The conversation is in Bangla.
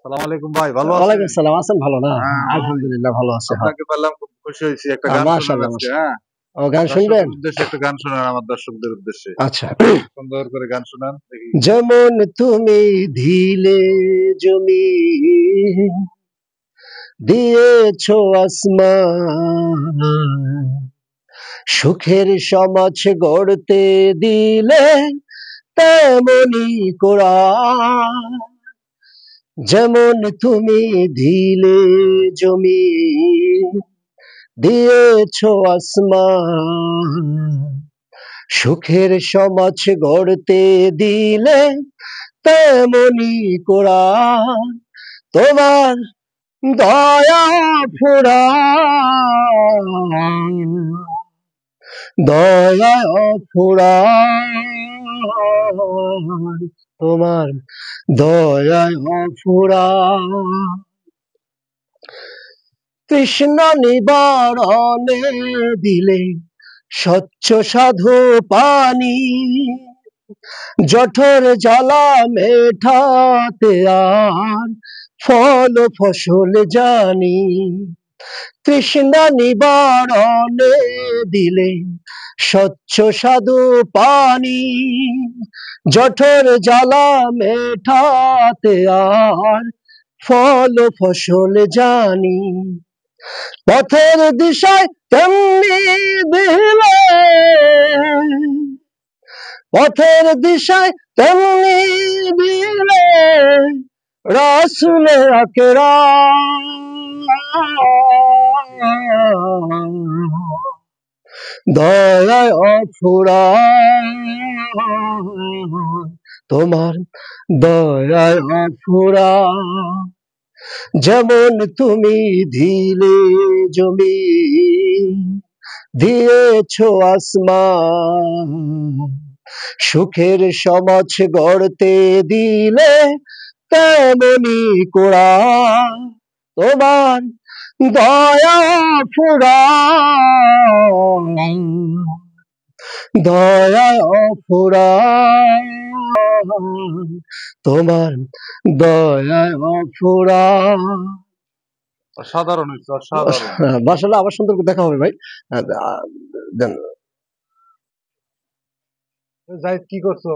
সালাম আলাইকুম ভাই, ভালো ওয়ালাইকুম আছেন? সালাম। আছেন ভালো না? হ্যাঁ ভাই, আলহামদুলিল্লাহ ভালো আছি। হ্যাঁ। আপনাকে পেলাম, খুব খুশি হয়েছি। একটা গান শোনান মাশাআল্লাহ, আজকে, মাশাআল্লাহ। হ্যাঁ? ও গান শুনবেন? দর্শকের উদ্দেশ্যে একটা গান শোনান, আমার দর্শকদের উদ্দেশ্যে। আচ্ছা। সুন্দর করে গান শোনান দেখি। যেমন তুমি ঢিলে জমি দিয়েছো আসমান, সুখের সমাজ গড়তে দিলে তেমনি কোরআন। যেমন তুমি দিলে জমি দিয়েছো আসমান, সুখের সমাজ গড়তে দিলে তেমনি কোরআন। তোমার দয়া ফুরায়, দয়া ফুরায়, তোমার দয়া ফুরায়। কৃষ্ণ নিবারণে দিলে স্বচ্ছ সাধু পানি, জঠর জ্বালা মেটাতে আর ফল ফসল জানি। কৃষ্ণ নিবারণে দিলে স্বচ্ছ সাধু পানি, জঠর জ্বালা মেটাতে আর ফল ফসল জানি। পথের দিশায় তেমনি দিলে, পথের দিশায় তেমনি দিলে রাসূল আকরাম, দয়ায় অফুরান, তোমার দয়ায় অফুরান। যেমন তুমি দিলে জমি দিয়েছো আসমান, সুখের সমাজ গড়তে দিলে তেমনি কোরআন। তোমার দয়া ফুরায়, দয়া ফুরায়, তোমার দয়া ফুরায়। অসাধারণ হয়েছে, অসাধারণ। মাশাআল্লাহ, আবার সুন্দর করে দেখা হবে ভাই। আহ, আহ, দেন। জাহিদ, কি করছো?